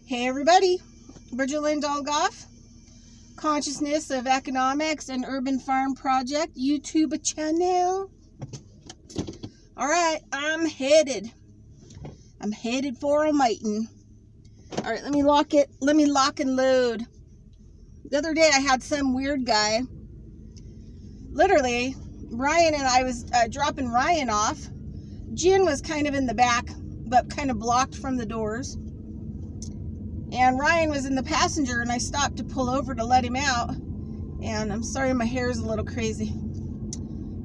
Hey everybody, Bridget Lynn Dolgoff, Consciousness of Economics and Urban Farm Project YouTube channel. Alright, I'm headed for a meeting. Alright, let me lock and load. The other day I had some weird guy, literally, Ryan and I was dropping Ryan off. Jen was kind of in the back, but kind of blocked from the doors. And Ryan was in the passenger, and I stopped to pull over to let him out. And I'm sorry, my hair is a little crazy.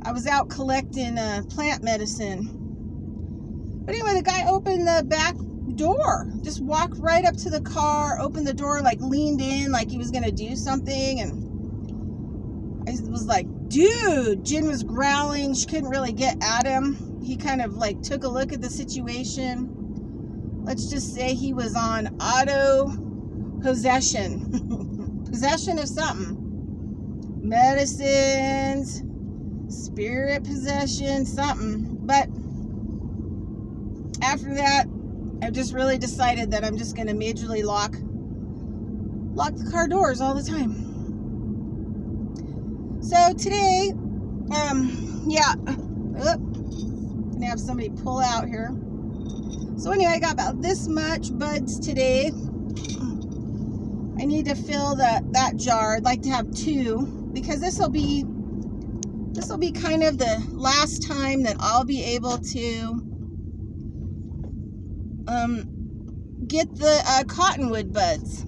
I was out collecting plant medicine. But anyway, the guy opened the back door. Just walked right up to the car, opened the door, like leaned in, like he was going to do something. And I was like, dude, Jen was growling. She couldn't really get at him. He kind of like took a look at the situation. Let's just say he was on auto possession. Possession of something. Medicines, spirit possession, something. But after that, I just really decided that I'm just going to majorly lock the car doors all the time. So today, gonna have somebody pull out here. So anyway, I got about this much buds today. I need to fill that jar. I'd like to have 2 because this will be kind of the last time that I'll be able to get the cottonwood buds.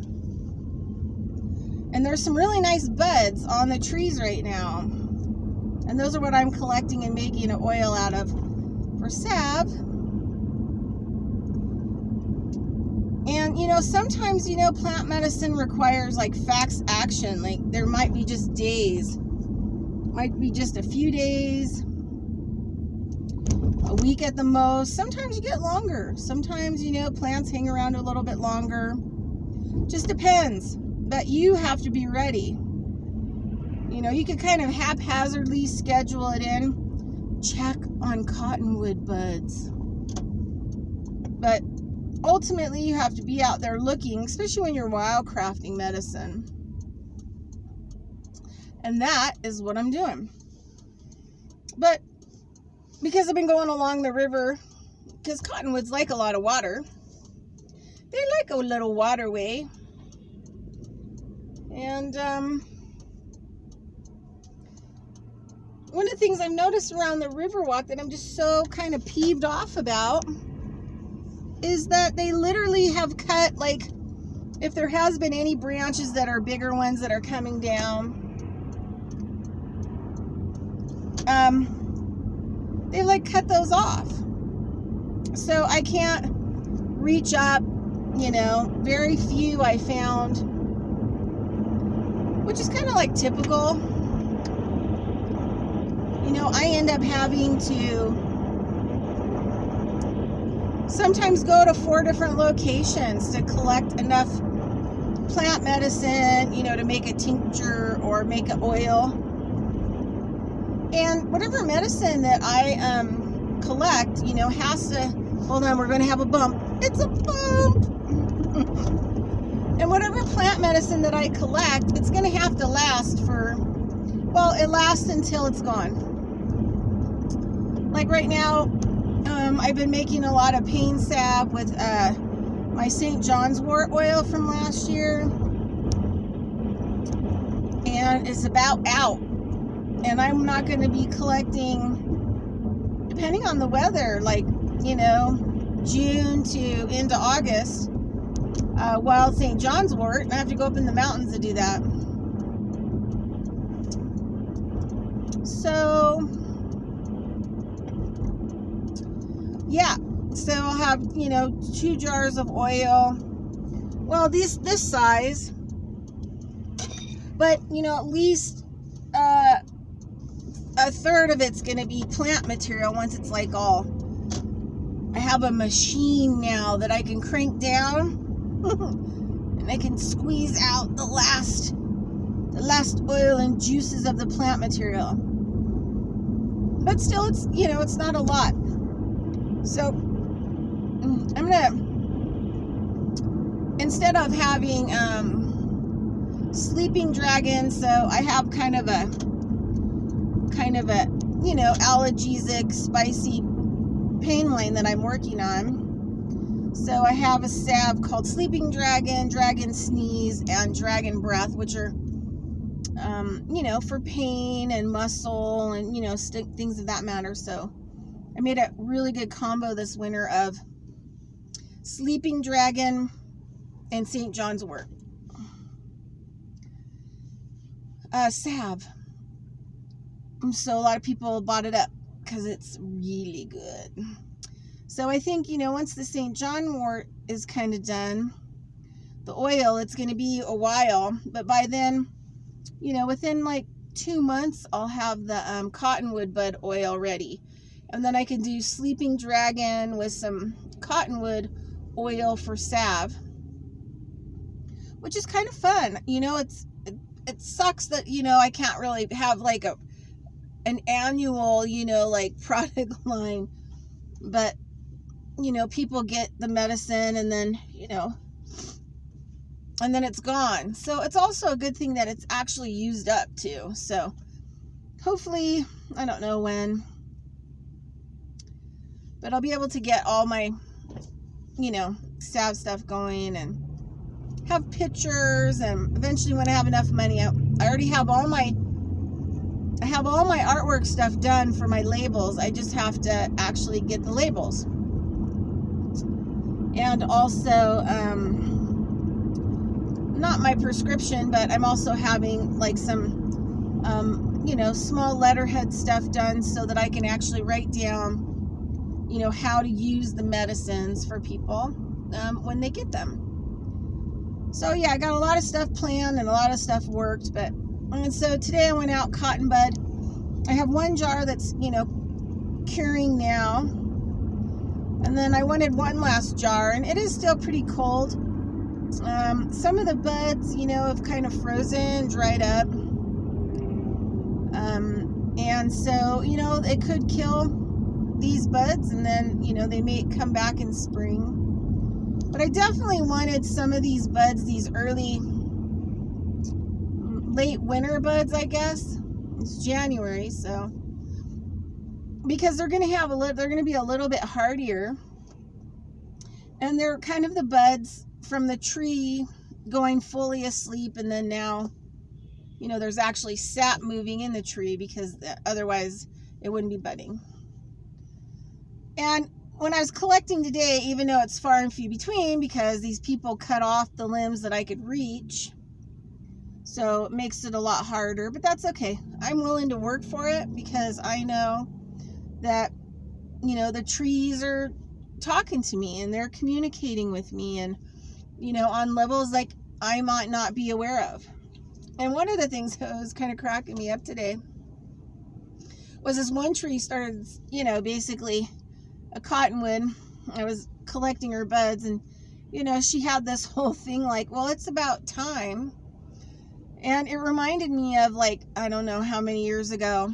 And there's some really nice buds on the trees right now. And those are what I'm collecting and making an oil out of for salve. And, sometimes, plant medicine requires, like, fast action. Like, there might be just days. Might be just a few days. A week at the most. Sometimes you get longer. Sometimes, plants hang around a little bit longer. Just depends. But you have to be ready. You could kind of haphazardly schedule it in. Check on cottonwood buds. But ultimately, you have to be out there looking, especially when you're wildcrafting medicine. And that is what I'm doing. But because I've been going along the river, because cottonwoods like a lot of water, they like a little waterway. And one of the things I've noticed around the river walk that I'm just so kind of peeved off about is that they literally have cut, like, if there has been any branches that are bigger ones that are coming down, they've like cut those off. So I can't reach up, very few I found, which is kind of like typical. I end up having to sometimes go to 4 different locations to collect enough plant medicine, to make a tincture or make an oil. And whatever medicine that I collect, has to, hold on, we're going to have a bump. It's a bump! And whatever plant medicine that I collect, it's going to have to last for, well, it lasts until it's gone. Like right now, I've been making a lot of pain salve with my St. John's wort oil from last year. And it's about out. And I'm not going to be collecting, depending on the weather, like, June to into August, wild St. John's wort. And I have to go up in the mountains to do that. So, yeah. So I'll have, 2 jars of oil. Well, this size. But, at least a third of it's going to be plant material once it's like all. I have a machine now that I can crank down. And I can squeeze out the last oil and juices of the plant material. But still, it's, it's not a lot. So I'm going to instead of having sleeping dragon, so I have kind of a analgesic spicy pain line that I'm working on. So I have a salve called Sleeping Dragon, Dragon Sneeze, and Dragon Breath, which are for pain and muscle and things of that matter. So I made a really good combo this winter of Sleeping Dragon and St. John's Wort salve. So a lot of people bought it up because it's really good. So I think, once the St. John Wort is kind of done, the oil, it's going to be a while, but by then, within like 2 months, I'll have the cottonwood bud oil ready. And then I can do Sleeping Dragon with some cottonwood oil for salve, which is kind of fun. It sucks that, I can't really have like an annual, product line, but, people get the medicine and then, and then it's gone. So it's also a good thing that it's actually used up too. So hopefully, I don't know when, but I'll be able to get all my, salve stuff going and have pictures. And eventually when I have enough money, I already have all my artwork stuff done for my labels. I just have to actually get the labels. And also, not my prescription, but I'm also having like some, small letterhead stuff done so that I can actually write down, how to use the medicines for people when they get them. So yeah, I got a lot of stuff planned and a lot of stuff worked, and so today I went out cotton bud. I have one jar that's, curing now. And then I wanted one last jar, and it is still pretty cold. Some of the buds, have kind of frozen, dried up. And so, it could kill these buds, and then, they may come back in spring. But I definitely wanted some of these buds, these early, late winter buds, I guess. It's January, so because they're going to be a little bit hardier, and they're kind of the buds from the tree going fully asleep, and then now, there's actually sap moving in the tree because otherwise it wouldn't be budding. And when I was collecting today, even though it's far and few between because these people cut off the limbs that I could reach, so it makes it a lot harder, but that's okay. I'm willing to work for it because I know that, the trees are talking to me and they're communicating with me and, on levels like I might not be aware of. And one of the things that was kind of cracking me up today was this one tree started, basically a cottonwood. I was collecting her buds, and, she had this whole thing like, well, it's about time. And it reminded me of, like, I don't know how many years ago.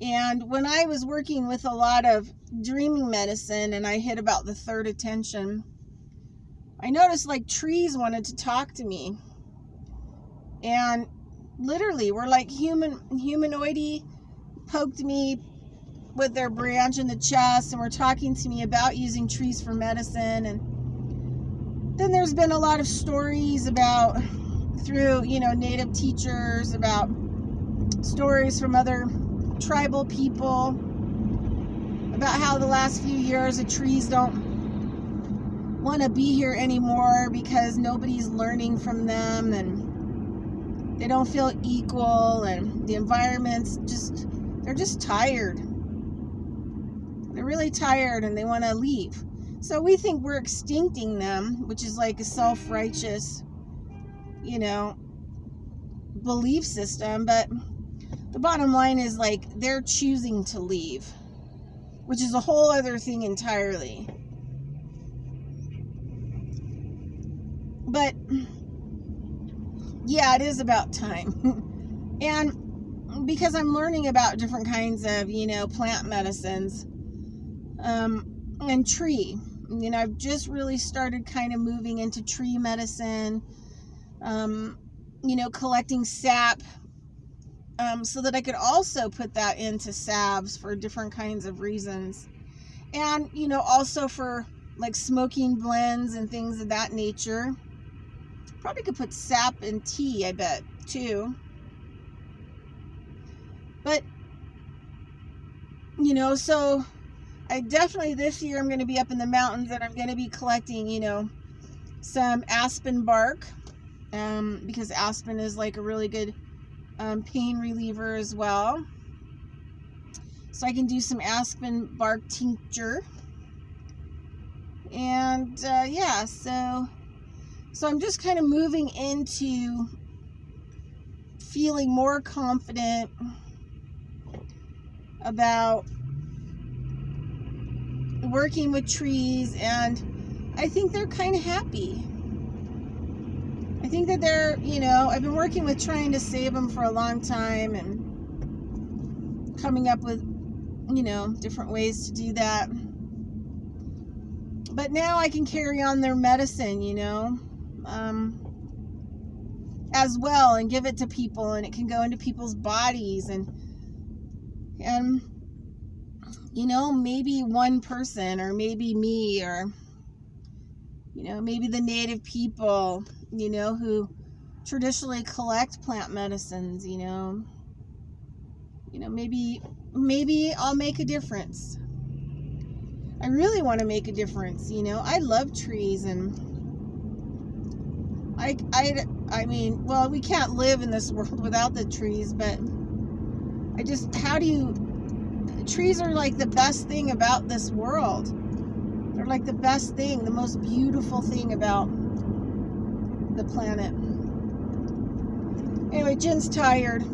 And when I was working with a lot of dreaming medicine and I hit about the third attention, I noticed like trees wanted to talk to me. And literally were like humanoidy, poked me with their branch in the chest and were talking to me about using trees for medicine. And then there's been a lot of stories about, through, native teachers, about stories from other tribal people about how the last few years the trees don't want to be here anymore because nobody's learning from them and they don't feel equal, and the environment's they're just tired. They're really tired and they want to leave. So we think we're extincting them, which is like a self-righteous, belief system. But the bottom line is like they're choosing to leave, which is a whole other thing entirely. But yeah, it is about time. And because I'm learning about different kinds of, plant medicines, and tree. You know, I've just really started kind of moving into tree medicine, you know, collecting sap, so that I could also put that into salves for different kinds of reasons. And, you know, also for like smoking blends and things of that nature. Probably could put sap in tea, I bet, too. But, you know, so I definitely this year I'm going to be up in the mountains and I'm going to be collecting, you know, some aspen bark, because aspen is like a really good pain reliever as well. So I can do some aspen bark tincture. And yeah, so I'm just kind of moving into feeling more confident about working with trees, and I think they're kind of happy. I think that they're, you know, I've been working with trying to save them for a long time and coming up with, you know, different ways to do that. But now I can carry on their medicine, you know, as well, and give it to people, and it can go into people's bodies, and you know, maybe one person, or maybe me, or, you know, maybe the native people, you know, who traditionally collect plant medicines, you know, maybe I'll make a difference. I really want to make a difference, you know. I love trees, and I mean, well, we can't live in this world without the trees, but trees are like the best thing about this world. They're like the best thing, the most beautiful thing about the planet. Anyway, Jen's tired.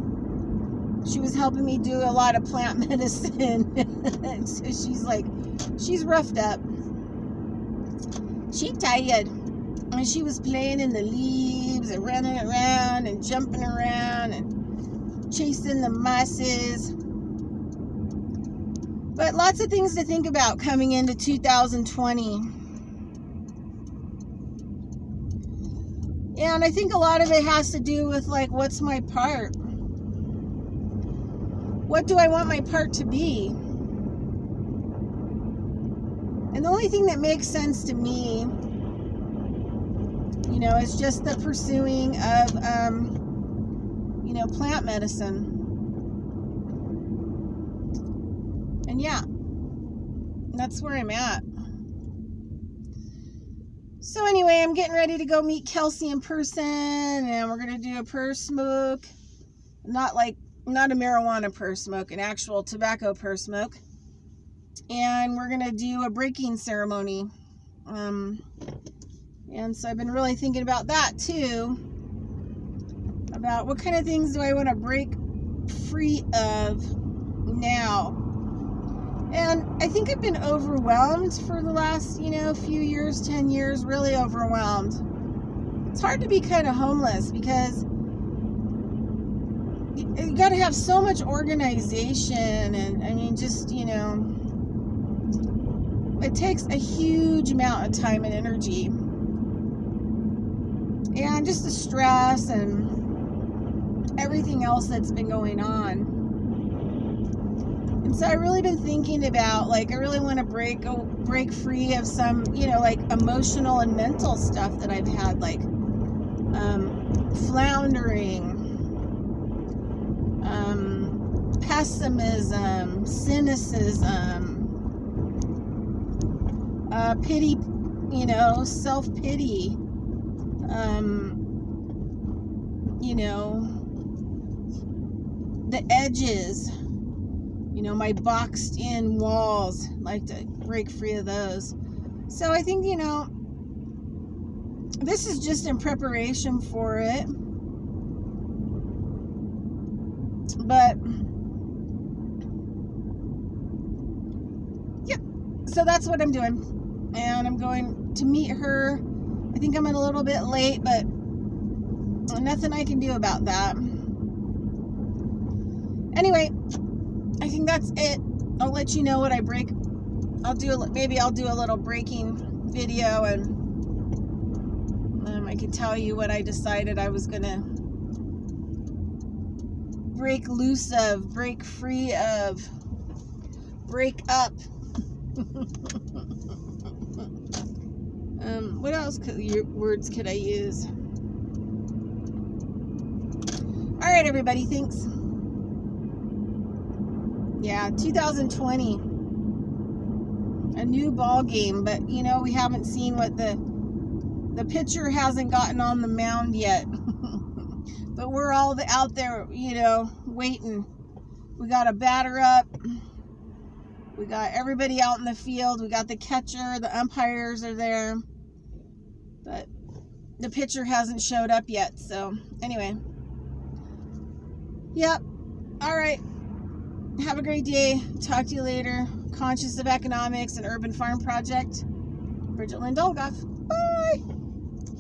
She was helping me do a lot of plant medicine. So she's roughed up. She tired. And she was playing in the leaves and running around and jumping around and chasing the mice. But lots of things to think about coming into 2020. And I think a lot of it has to do with, like, what's my part? What do I want my part to be? And the only thing that makes sense to me, you know, is just the pursuing of, you know, plant medicine. And yeah, that's where I'm at. So anyway, I'm getting ready to go meet Kelsey in person, and we're going to do a purse smoke. Not a marijuana purse smoke, an actual tobacco purse smoke. And we're going to do a breaking ceremony. And so I've been really thinking about that too. About what kind of things do I want to break free of now. And I think I've been overwhelmed for the last, you know, few years, 10 years, really overwhelmed. It's hard to be kind of homeless because you got to have so much organization, and I mean, just, you know, it takes a huge amount of time and energy, and just the stress and everything else that's been going on. And so I've really been thinking about, like, I really want to break free of some, you know, like, emotional and mental stuff that I've had, like floundering, pessimism, cynicism, pity, you know, self-pity, you know, the edges, you know, my boxed in walls. I'd like to break free of those. So I think, you know, this is just in preparation for it. But yep, so that's what I'm doing. And I'm going to meet her. I think I'm a little bit late, but nothing I can do about that. Anyway, I think that's it. I'll let you know what I break maybe I'll do a little breaking video, and I can tell you what I decided I was gonna break loose of, break free of, break up. What else words could I use? All right, everybody, thanks. Yeah, 2020, a new ball game, but you know, we haven't seen what the pitcher hasn't gotten on the mound yet. But we're all out there, you know, waiting. We got a batter up. We got everybody out in the field. We got the catcher, the umpires are there. But the pitcher hasn't showed up yet. So, anyway. Yep. All right. Have a great day. Talk to you later. Conscious of Economics and Urban Farm Project. Bridget Lynn Dolgoff. Bye.